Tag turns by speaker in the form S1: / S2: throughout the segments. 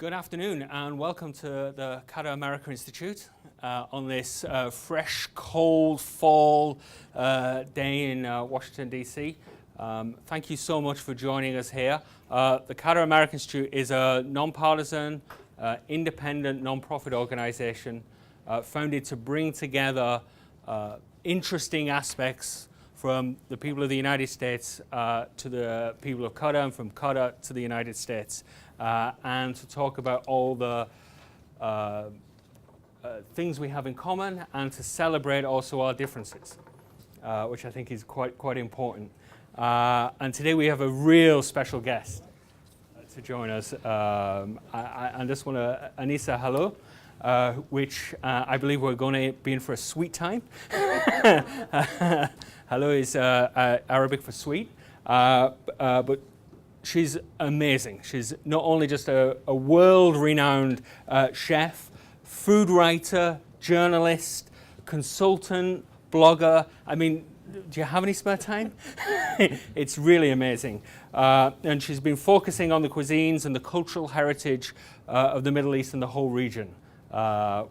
S1: Good afternoon and welcome to the Qatar-America Institute on this fresh, cold fall day in Washington, D.C. Thank you so much for joining us here. The Qatar-America Institute is a non-partisan, independent, non-profit organization founded to bring together interesting aspects from the people of the United States to the people of Qatar, and from Qatar to the United States, and to talk about all the things we have in common, and to celebrate also our differences, which I think is quite important. And today we have a real special guest to join us, and this one, Anissa Helou, which I believe we're going to be in for a sweet time. Hello is Arabic for sweet, but she's amazing. She's not only just a world-renowned chef, food writer, journalist, consultant, blogger. I mean, do you have any spare time? It's really amazing. And she's been focusing on the cuisines and the cultural heritage of the Middle East and the whole region.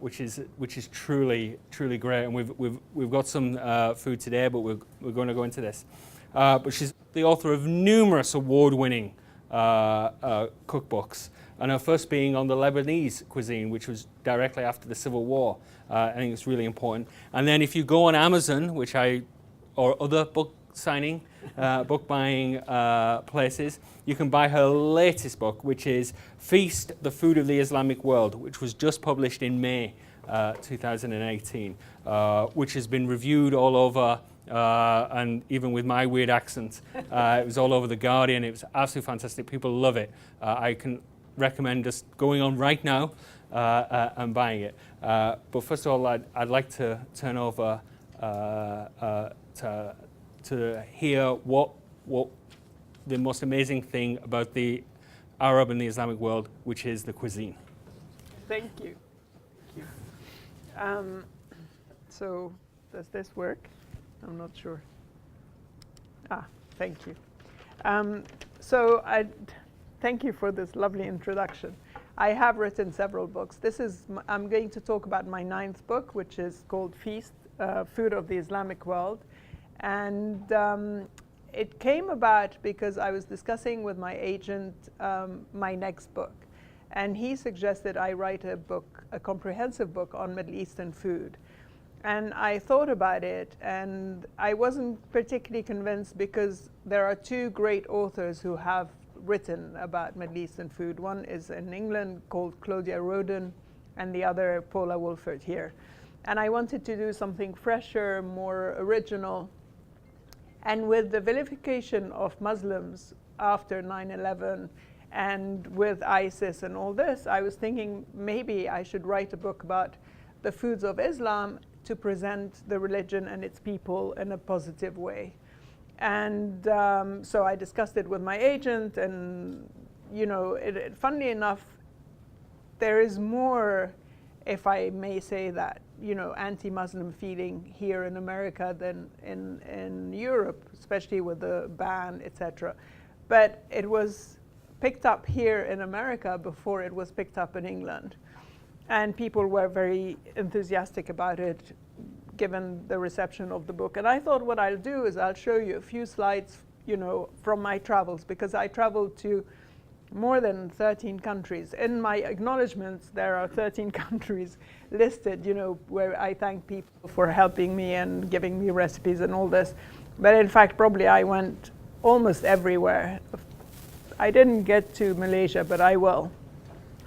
S1: Which is truly great, and we've got some food today, but we're going to go into this. But she's the author of numerous award-winning cookbooks, and her first being on the Lebanese cuisine, which was directly after the Civil War. I think it's really important. And then if you go on Amazon, or other book signing, book buying places, you can buy her latest book, which is Feast, the Food of the Islamic World, which was just published in May 2018, which has been reviewed all over, and even with my weird accent, it was all over The Guardian. It was absolutely fantastic. People love it. I can recommend just going on right now and buying it. But first of all, I'd like to turn over to hear what the most amazing thing about the Arab and the Islamic world, which is the cuisine.
S2: Thank you. So does this work? I'm not sure. Thank you. So thank you for this lovely introduction. I have written several books. I'm going to talk about my 9th book, which is called Feast, Food of the Islamic World. And it came about because I was discussing with my agent my next book. And he suggested I write a comprehensive book on Middle Eastern food. And I thought about it, and I wasn't particularly convinced because there are 2 great authors who have written about Middle Eastern food. One is in England called Claudia Roden, and the other Paula Wolfert here. And I wanted to do something fresher, more original. And with the vilification of Muslims after 9/11 and with ISIS and all this, I was thinking maybe I should write a book about the foods of Islam to present the religion and its people in a positive way. And so I discussed it with my agent, and funnily enough, there is more, if I may say that, anti-Muslim feeling here in America than in Europe, especially with the ban, etc. But it was picked up here in America before it was picked up in England. And people were very enthusiastic about it, given the reception of the book. And I thought what I'll do is I'll show you a few slides, from my travels, because I traveled to more than 13 countries. In my acknowledgements, there are 13 countries listed, where I thank people for helping me and giving me recipes and all this. But in fact, probably I went almost everywhere. I didn't get to Malaysia, but I will.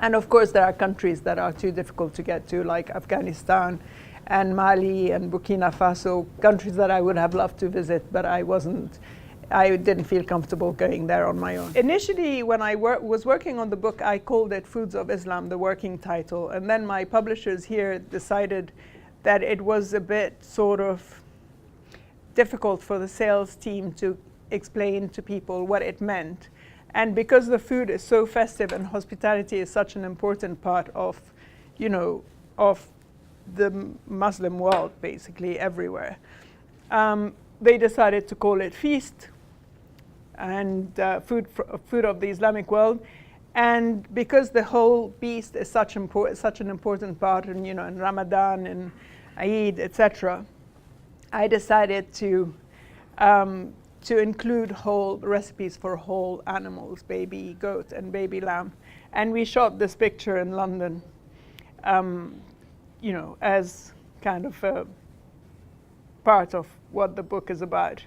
S2: And of course, there are countries that are too difficult to get to, like Afghanistan and Mali and Burkina Faso, countries that I would have loved to visit, but I didn't feel comfortable going there on my own. Initially, when I was working on the book, I called it Foods of Islam, the working title. And then my publishers here decided that it was a bit sort of difficult for the sales team to explain to people what it meant. And because the food is so festive and hospitality is such an important part of the Muslim world, basically everywhere, they decided to call it Feast and food of the Islamic world. And because the whole beast is such an important part in, you know, in Ramadan and Eid, etc., I decided to include whole recipes for whole animals, baby goat and baby lamb. And we shot this picture in London, you know, as kind of a part of what the book is about.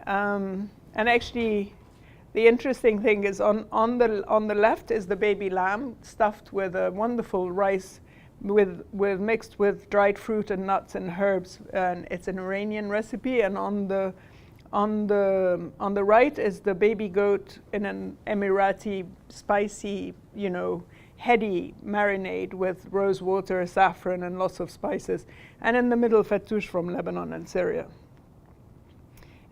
S2: And actually, the interesting thing is on the left is the baby lamb stuffed with a wonderful rice mixed with dried fruit and nuts and herbs, and it's an Iranian recipe. And on the right is the baby goat in an Emirati spicy, you know, heady marinade with rose water, saffron, and lots of spices. And in the middle, fattoush from Lebanon and Syria.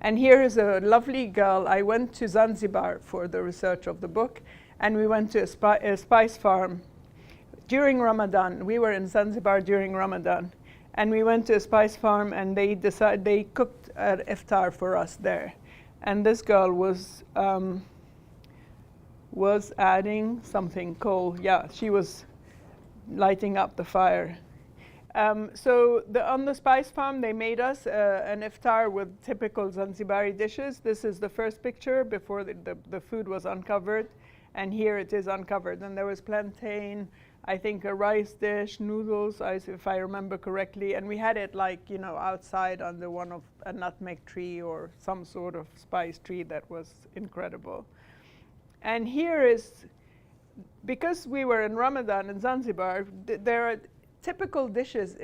S2: And here is a lovely girl. I went to Zanzibar for the research of the book, and we went to a spice farm during Ramadan. We were in Zanzibar during Ramadan, and we went to a spice farm, and they cooked an iftar for us there. And this girl was adding something called, she was lighting up the fire. So on the spice farm, they made us an iftar with typical Zanzibari dishes. This is the first picture before the food was uncovered, and here it is uncovered. And there was plantain, I think a rice dish, noodles, if I remember correctly, and we had it like, you know, outside under a nutmeg tree or some sort of spice tree that was incredible. And here is, because we were in Ramadan in Zanzibar, there are typical dishes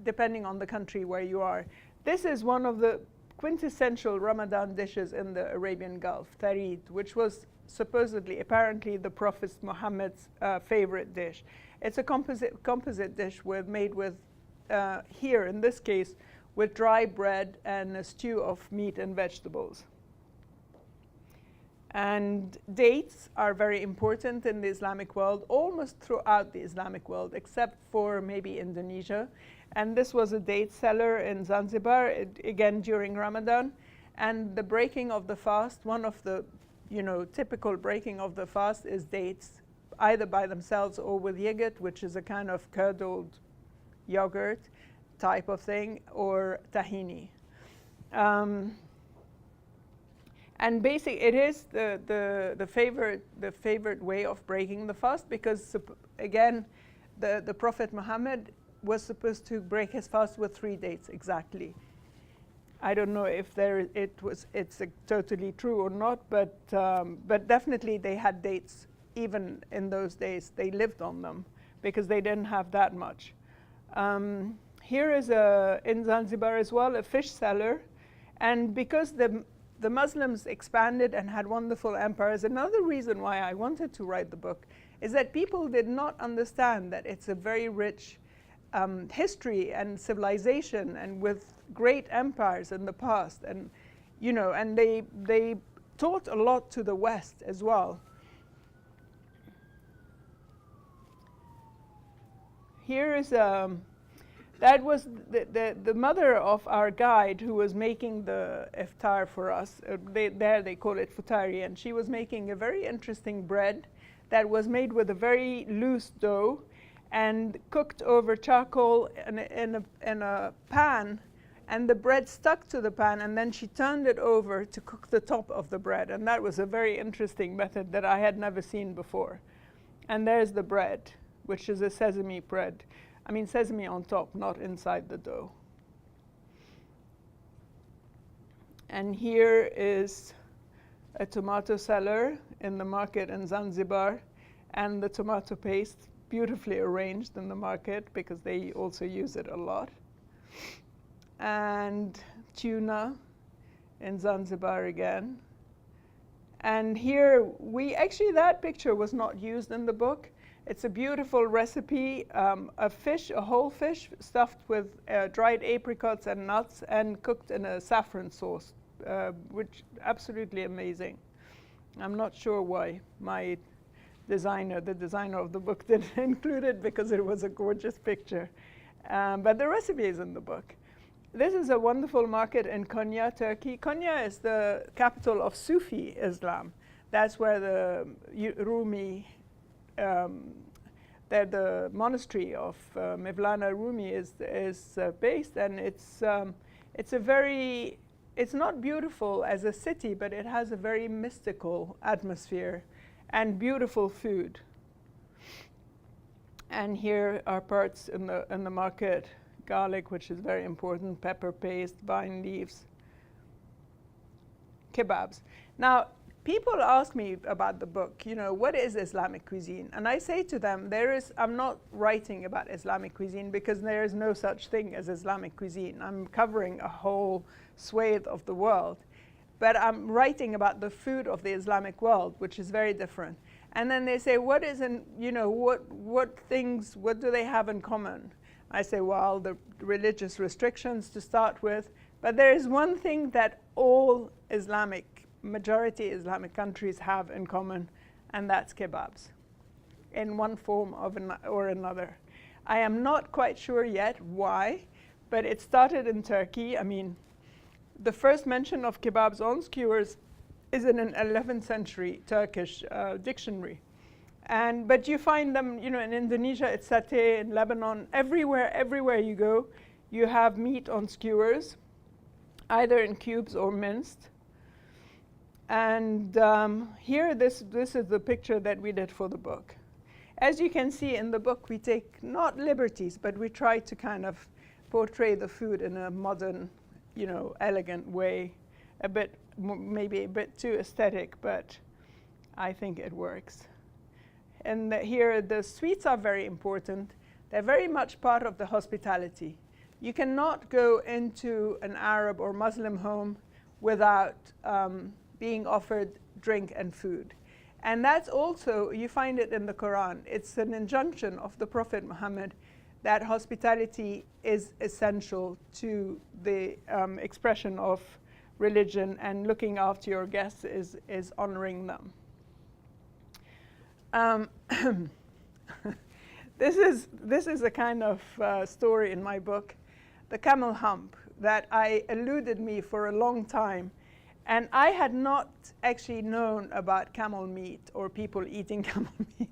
S2: depending on the country where you are. This is one of the quintessential Ramadan dishes in the Arabian Gulf, Tharid, which was apparently the Prophet Muhammad's favorite dish. It's a composite dish made with, here in this case, with dry bread and a stew of meat and vegetables. And dates are very important in the Islamic world, almost throughout the Islamic world, except for maybe Indonesia. And this was a date seller in Zanzibar, again during Ramadan. And the breaking of the fast, one of the, you know, typical breaking of the fast is dates, either by themselves or with yogurt, which is a kind of curdled yogurt type of thing, or tahini. And basically, it is the favorite way of breaking the fast, because again, the Prophet Muhammad was supposed to break his fast with 3 dates exactly. I don't know if it's totally true or not, but definitely they had dates even in those days. They lived on them because they didn't have that much. Here is in Zanzibar as well, a fish seller, and because the Muslims expanded and had wonderful empires. Another reason why I wanted to write the book is that people did not understand that it's a very rich history and civilization, and with great empires in the past, and you know, and they taught a lot to the West as well. Here is that was the mother of our guide who was making the iftar for us. They call it Futari, and she was making a very interesting bread that was made with a very loose dough and cooked over charcoal in a pan, and the bread stuck to the pan, and then she turned it over to cook the top of the bread, and that was a very interesting method that I had never seen before. And there's the bread, which is a sesame bread. I mean, sesame on top, not inside the dough. And here is a tomato seller in the market in Zanzibar, and the tomato paste beautifully arranged in the market because they also use it a lot. And tuna in Zanzibar again. And here, that picture was not used in the book. It's a beautiful recipe, a whole fish stuffed with dried apricots and nuts and cooked in a saffron sauce, which absolutely amazing. I'm not sure why the designer of the book didn't include it, because it was a gorgeous picture. But the recipe is in the book. This is a wonderful market in Konya, Turkey. Konya is the capital of Sufi Islam. That's where the Rumi, the monastery of Mevlana Rumi is based, and it's a very, it's not beautiful as a city, but it has a very mystical atmosphere and beautiful food. And here are parts in the market: garlic, which is very important, pepper paste, vine leaves, kebabs. Now, people ask me about the book, you know, what is Islamic cuisine? And I say to them, I'm not writing about Islamic cuisine because there is no such thing as Islamic cuisine. I'm covering a whole swathe of the world. But I'm writing about the food of the Islamic world, which is very different. And then they say, what do they have in common? I say, well, the religious restrictions to start with. But there is one thing that all majority Islamic countries have in common, and that's kebabs, in one form or another. I am not quite sure yet why, but it started in Turkey. I mean, the first mention of kebabs on skewers is in an 11th century Turkish dictionary. But you find them, you know, in Indonesia, it's satay, in Lebanon, everywhere you go, you have meat on skewers, either in cubes or minced. And here, this is the picture that we did for the book. As you can see in the book, we take not liberties, but we try to kind of portray the food in a modern, you know, elegant way, maybe a bit too aesthetic, but I think it works. And here, the sweets are very important. They're very much part of the hospitality. You cannot go into an Arab or Muslim home without being offered drink and food. And that's also, you find it in the Quran. It's an injunction of the Prophet Muhammad that hospitality is essential to the expression of religion, and looking after your guests is honoring them. This is a kind of story in my book, the camel hump, that eluded me for a long time. And I had not actually known about camel meat or people eating camel meat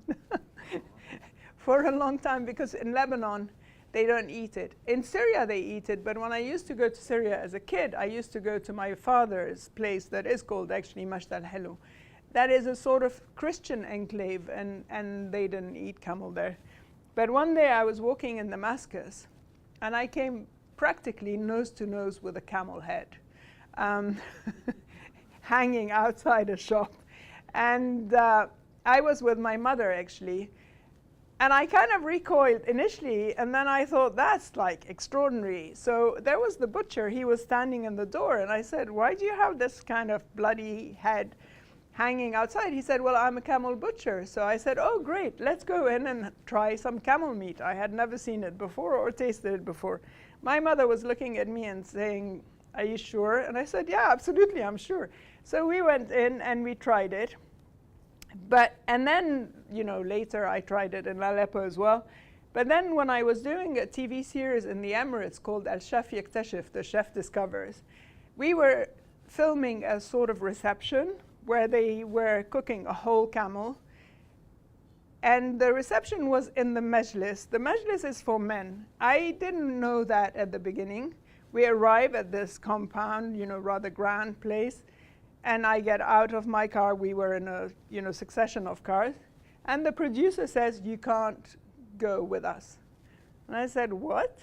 S2: for a long time, because in Lebanon, they don't eat it. In Syria, they eat it, but when I used to go to Syria as a kid, I used to go to my father's place that is called actually Anissa Helou. That is a sort of Christian enclave, and they didn't eat camel there. But one day I was walking in Damascus, and I came practically nose to nose with a camel head hanging outside a shop. And I was with my mother, actually. And I kind of recoiled initially, and then I thought, that's like extraordinary. So there was the butcher. He was standing in the door, and I said, why do you have this kind of bloody head hanging outside? He said, well, I'm a camel butcher. So I said, oh, great, let's go in and try some camel meat. I had never seen it before or tasted it before. My mother was looking at me and saying, are you sure? And I said, yeah, absolutely, I'm sure. So we went in and we tried it. And then, you know, later I tried it in Aleppo as well. But then when I was doing a TV series in the Emirates called Al-Chef Yaktashif, the chef discovers, we were filming a sort of reception where they were cooking a whole camel. And the reception was in the majlis. The majlis is for men. I didn't know that at the beginning. We arrive at this compound, you know, rather grand place. And I get out of my car. We were in a, you know, succession of cars. And the producer says, you can't go with us. And I said, what?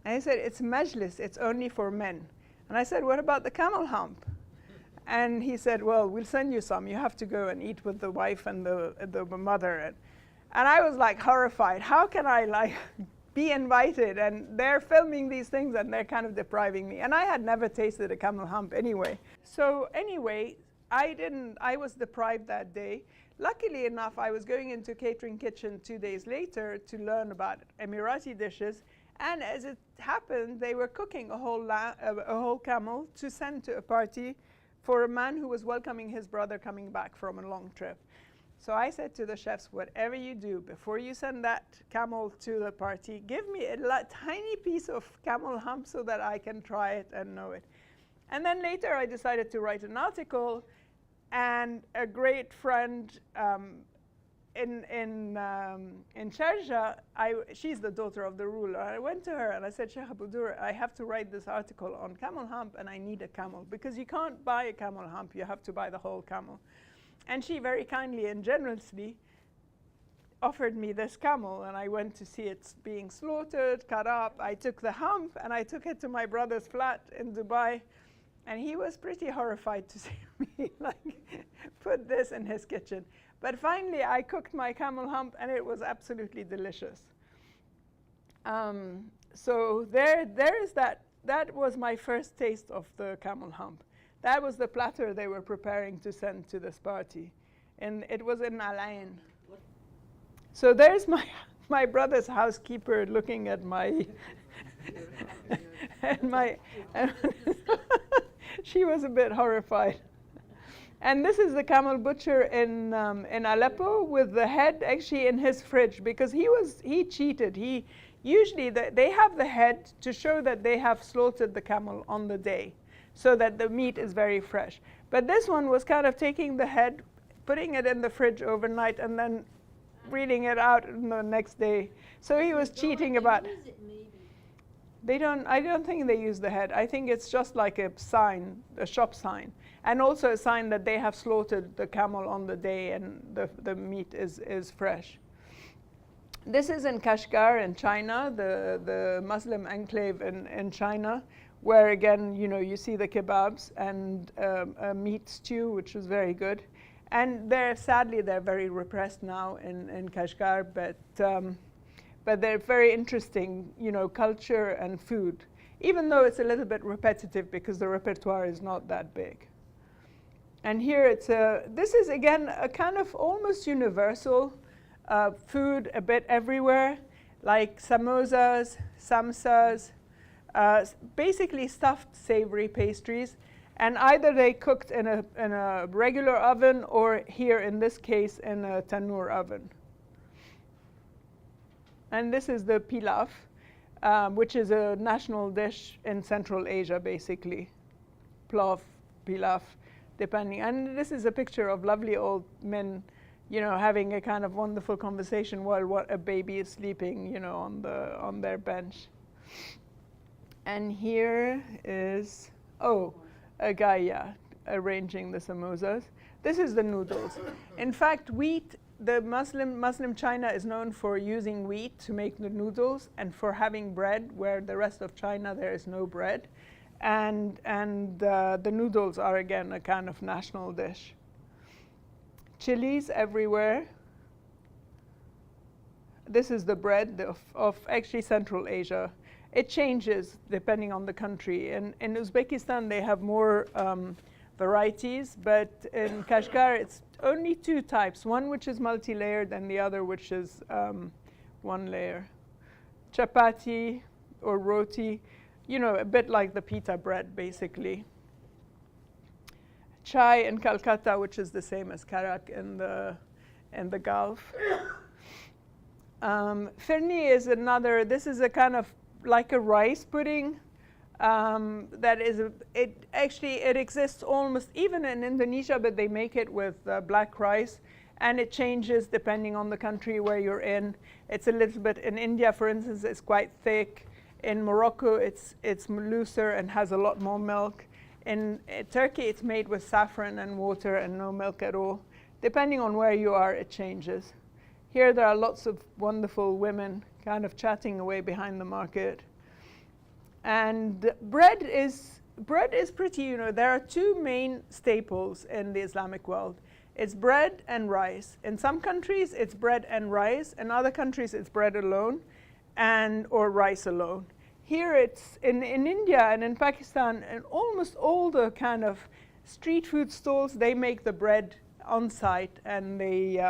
S2: And he said, it's majlis. It's only for men. And I said, what about the camel hump? And he said, well, we'll send you some. You have to go and eat with the wife and the mother. And I was like horrified. How can I like be invited? And they're filming these things and they're kind of depriving me. And I had never tasted a camel hump anyway. So anyway, I was deprived that day. Luckily enough, I was going into catering kitchen 2 days later to learn about Emirati dishes. And as it happened, they were cooking a whole camel to send to a party for a man who was welcoming his brother coming back from a long trip. So I said to the chefs, whatever you do, before you send that camel to the party, give me a tiny piece of camel hump so that I can try it and know it. And then later I decided to write an article And a great friend in Sharjah, she's the daughter of the ruler. I went to her and I said, Sheikh Abudur, I have to write this article on camel hump and I need a camel, because you can't buy a camel hump, you have to buy the whole camel. And she very kindly and generously offered me this camel, and I went to see it being slaughtered, cut up. I took the hump and I took it to my brother's flat in Dubai, and he was pretty horrified to see me like put this in his kitchen. But finally I cooked my camel hump and it was absolutely delicious. So there is that. That was my first taste of the camel hump. That was the platter they were preparing to send to this party, and it was in Al Ain. So there's my brother's housekeeper looking at my and she was a bit horrified. And this is the camel butcher in Aleppo with the head actually in his fridge, because he cheated. He usually they have the head to show that they have slaughtered the camel on the day, so that the meat is very fresh. But this one was kind of taking the head, putting it in the fridge overnight, and then reading it out the next day. So he was cheating about. I don't think they use the head. I think it's just like a sign, a shop sign, and also a sign that they have slaughtered the camel on the day and the meat is fresh. This is in Kashgar in China, the Muslim enclave in China, where again, you see the kebabs and a meat stew, which was very good. And sadly they're very repressed now in Kashgar, but they're very interesting, culture and food, even though it's a little bit repetitive because the repertoire is not that big. And here this is again a kind of almost universal food, a bit everywhere, like samosas, samsas, basically stuffed savory pastries. And either they cooked in a regular oven, or here in this case in a tandoor oven. And this is the pilaf, which is a national dish in Central Asia, basically. Plov, pilaf, depending. And this is a picture of lovely old men, having a kind of wonderful conversation while a baby is sleeping, on their bench. And here is a guy, arranging the samosas. This is the noodles. In fact, wheat. The Muslim China is known for using wheat to make the noodles, and for having bread, where the rest of China there is no bread, and the noodles are again a kind of national dish. Chilies everywhere. This is the bread of actually Central Asia. It changes depending on the country. In Uzbekistan they have more varieties, but in Kashgar it's only two types, one which is multi-layered and the other which is one layer. Chapati or roti, a bit like the pita bread basically. Chai in Calcutta, which is the same as karak in the Gulf. Firni is this is a kind of like a rice pudding. It exists almost even in Indonesia, but they make it with black rice, and it changes depending on the country where you're in. It's a little bit, in India for instance, it's quite thick. In Morocco it's looser and has a lot more milk. In Turkey it's made with saffron and water and no milk at all. Depending on where you are, it changes. Here there are lots of wonderful women kind of chatting away behind the market. And bread is pretty, there are two main staples in the Islamic world. It's bread and rice. In some countries it's bread and rice. In other countries it's bread alone or rice alone. Here it's in India and in Pakistan, and almost all the kind of street food stalls, they make the bread on site and they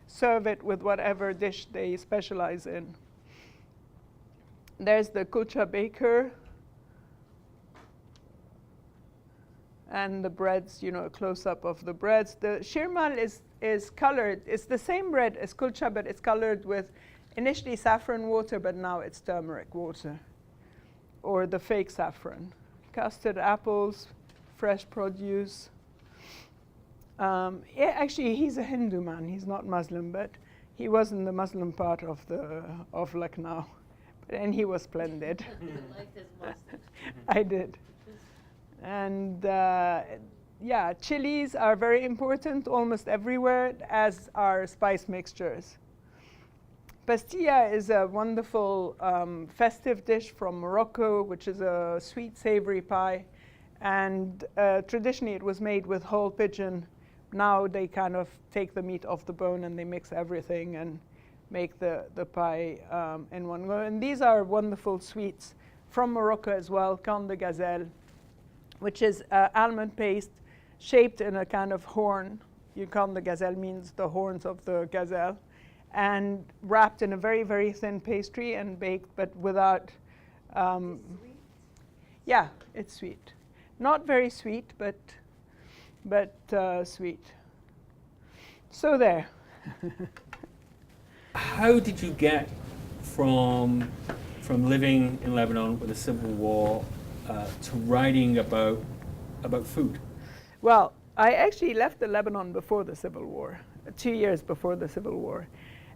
S2: serve it with whatever dish they specialize in. There's the Kulcha baker. And the breads, a close-up of the breads. The Sheermal is colored. It's the same bread as Kulcha, but it's colored with initially saffron water, but now it's turmeric water, or the fake saffron. Custard apples, fresh produce. Yeah, actually, he's a Hindu man. He's not Muslim, but he was in the Muslim part of Lucknow, and he was splendid.
S3: You liked his mustache.
S2: I did. And yeah, chilies are very important almost everywhere, as are spice mixtures. Pastilla is a wonderful festive dish from Morocco, which is a sweet savory pie. And traditionally it was made with whole pigeon. Now they kind of take the meat off the bone and they mix everything and make the pie in one go. And these are wonderful sweets from Morocco as well, corne de gazelle, which is almond paste shaped in a kind of horn. Corne de gazelle means the horns of the gazelle, and wrapped in a very, very thin pastry and baked, but without.
S3: Sweet?
S2: Yeah, it's sweet. Not very sweet, but sweet. So there.
S1: How did you get from living in Lebanon with a civil war to writing about food?
S2: Well, I actually left Lebanon before the Civil War, 2 years before the Civil War.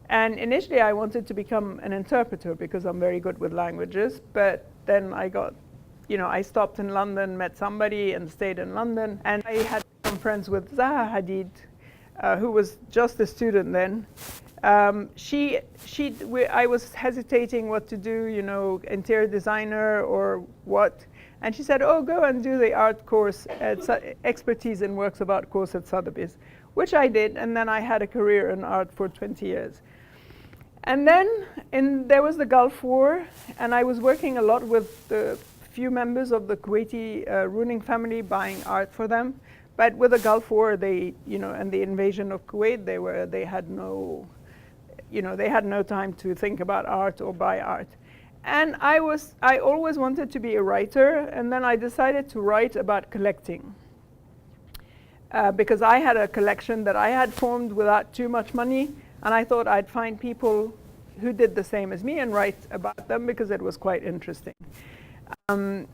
S2: And initially I wanted to become an interpreter because I'm very good with languages, but then I got, I stopped in London, met somebody and stayed in London. And I had some friends with Zaha Hadid, who was just a student then. I was hesitating what to do, interior designer or what. And she said, oh, go and do the art course, expertise in works of art course at Sotheby's, which I did. And then I had a career in art for 20 years. And then there was the Gulf War, and I was working a lot with the few members of the Kuwaiti ruling family, buying art for them. But with the Gulf War, they, and the invasion of Kuwait, they had no time to think about art or buy art. And I always wanted to be a writer, and then I decided to write about collecting. Because I had a collection that I had formed without too much money, and I thought I'd find people who did the same as me and write about them because it was quite interesting. And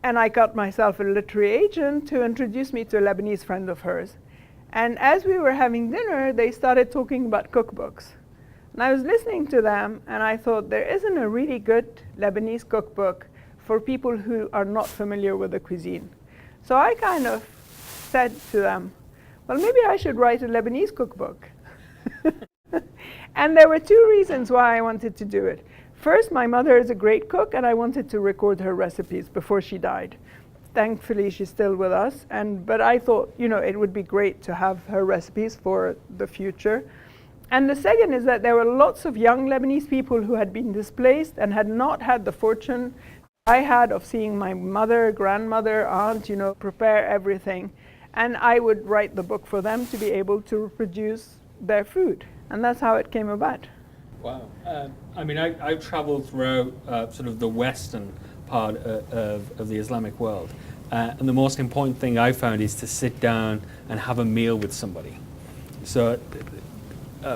S2: I got myself a literary agent who introduced me to a Lebanese friend of hers. And as we were having dinner, they started talking about cookbooks. And I was listening to them, and I thought, there isn't a really good Lebanese cookbook for people who are not familiar with the cuisine. So I kind of said to them, well, maybe I should write a Lebanese cookbook. And there were two reasons why I wanted to do it. First, my mother is a great cook, and I wanted to record her recipes before she died. Thankfully, she's still with us. But I thought, it would be great to have her recipes for the future. And the second is that there were lots of young Lebanese people who had been displaced and had not had the fortune I had of seeing my mother, grandmother, aunt, prepare everything. And I would write the book for them to be able to reproduce their food. And that's how it came about.
S1: Wow. I've traveled throughout sort of the western part of the Islamic world. And the most important thing I found is to sit down and have a meal with somebody. So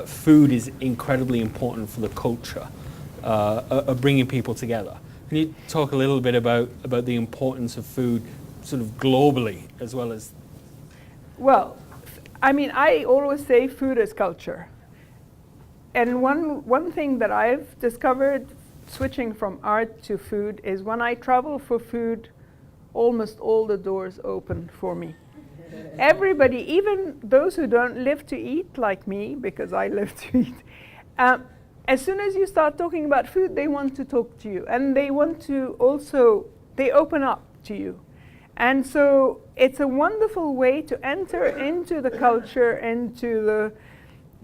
S1: food is incredibly important for the culture of bringing people together. Can you talk a little bit about the importance of food sort of globally as well as?
S2: Well, I always say food is culture. And one thing that I've discovered switching from art to food is when I travel for food, almost all the doors open for me. Everybody, even those who don't live to eat like me, because I live to eat, as soon as you start talking about food, they want to talk to you. And they want to also, they open up to you. And so it's a wonderful way to enter into the culture, into the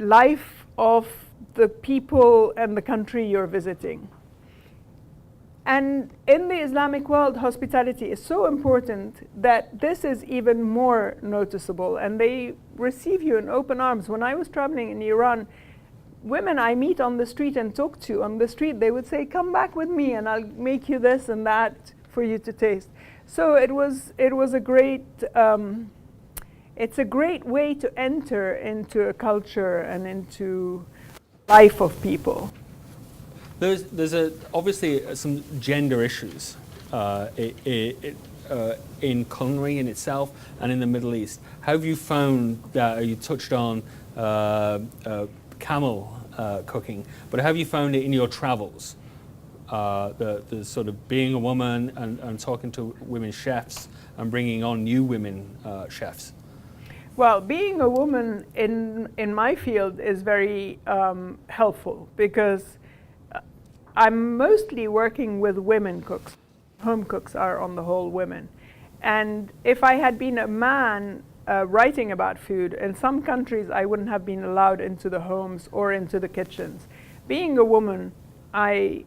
S2: life of the people and the country you're visiting. And in the Islamic world, hospitality is so important that this is even more noticeable. And they receive you in open arms. When I was traveling in Iran, women I meet on the street and talk to on the street, they would say, come back with me and I'll make you this and that for you to taste. So it was a great, it's a great way to enter into a culture and into life of people.
S1: There's obviously some gender issues in culinary in itself and in the Middle East. How have you found that? You touched on camel cooking, but how have you found it in your travels? The sort of being a woman and talking to women chefs and bringing on new women chefs.
S2: Well, being a woman in my field is very helpful because I'm mostly working with women cooks. Home cooks are on the whole women. And if I had been a man writing about food, in some countries I wouldn't have been allowed into the homes or into the kitchens. Being a woman, I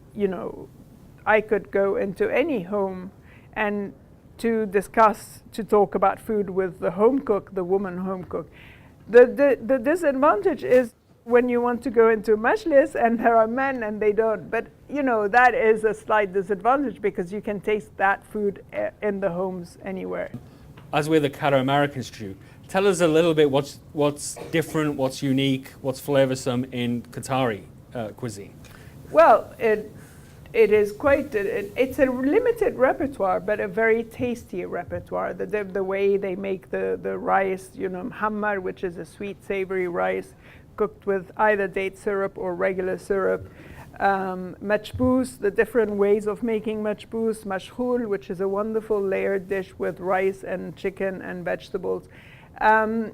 S2: could go into any home and to talk about food with the home cook, the woman home cook. The disadvantage is when you want to go into majlis and there are men and they don't. But that is a slight disadvantage because you can taste that food in the homes anywhere.
S1: As we're the Qatar-America Institute, tell us a little bit what's different, what's unique, what's flavoursome in Qatari cuisine.
S2: Well, it is quite, it's a limited repertoire, but a very tasty repertoire. The way they make the rice, muhammar, which is a sweet, savory rice, cooked with either date syrup or regular syrup. Machboos, the different ways of making machboos. Mashhool, which is a wonderful layered dish with rice and chicken and vegetables. You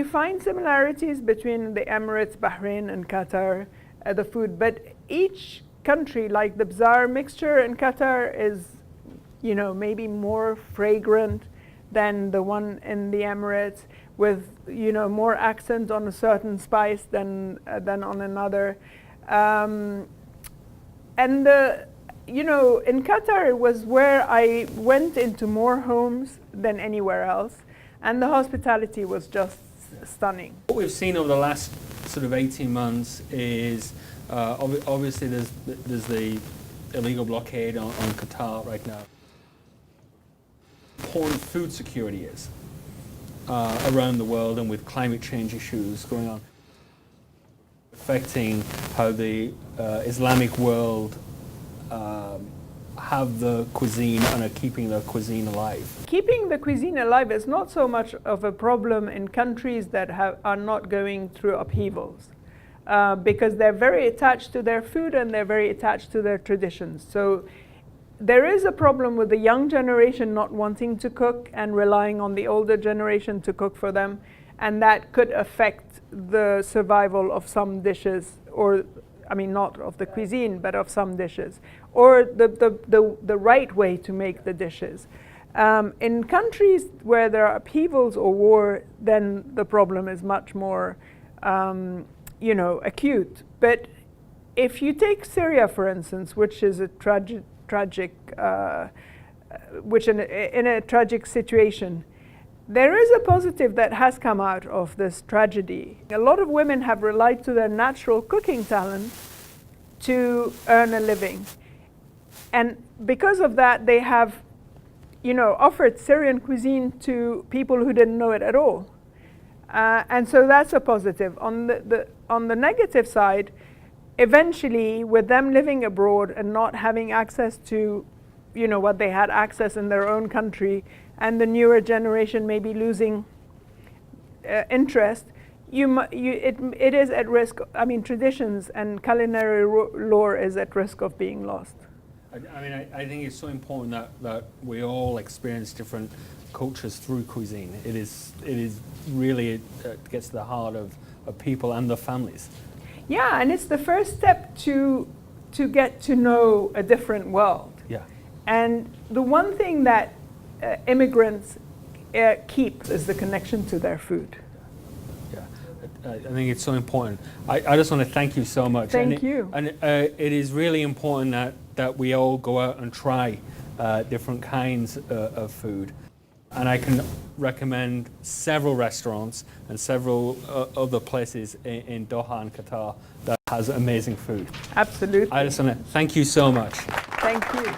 S2: find similarities between the Emirates, Bahrain, and Qatar, the food, but each country, like the bazaar mixture in Qatar is, maybe more fragrant than the one in the Emirates, with, more accent on a certain spice than on another. In Qatar, it was where I went into more homes than anywhere else, and the hospitality was just stunning.
S1: What we've seen over the last sort of 18 months is obviously there's the illegal blockade on Qatar right now. Important food security is around the world, and with climate change issues going on, affecting how the Islamic world have the cuisine and are keeping the cuisine alive.
S2: Keeping the cuisine alive is not so much of a problem in countries that are not going through upheavals, because they're very attached to their food and they're very attached to their traditions. So there is a problem with the young generation not wanting to cook and relying on the older generation to cook for them, and that could affect the survival of some dishes, or not of the cuisine, but of some dishes, or the right way to make the dishes. In countries where there are upheavals or war, then the problem is much more, acute. But if you take Syria, for instance, which is a in a tragic situation, there is a positive that has come out of this tragedy. A lot of women have relied to their natural cooking talent to earn a living. And because of that, they have, offered Syrian cuisine to people who didn't know it at all. And so that's a positive. On the negative side, eventually, with them living abroad and not having access to, what they had access in their own country, and the newer generation may be losing interest, it is at risk. Traditions and culinary lore is at risk of being lost.
S1: I think it's so important that we all experience different cultures through cuisine. It is really, it gets to the heart of people and their families.
S2: Yeah, and it's the first step to get to know a different world.
S1: Yeah.
S2: And the one thing that immigrants keep is the connection to their food.
S1: Yeah, I think it's so important. I just want to thank you so much.
S2: Thank you.
S1: And it is really important that we all go out and try different kinds of food. And I can recommend several restaurants and several other places in Doha and Qatar that has amazing food.
S2: Absolutely.
S1: I just want to thank you so much.
S2: Thank you.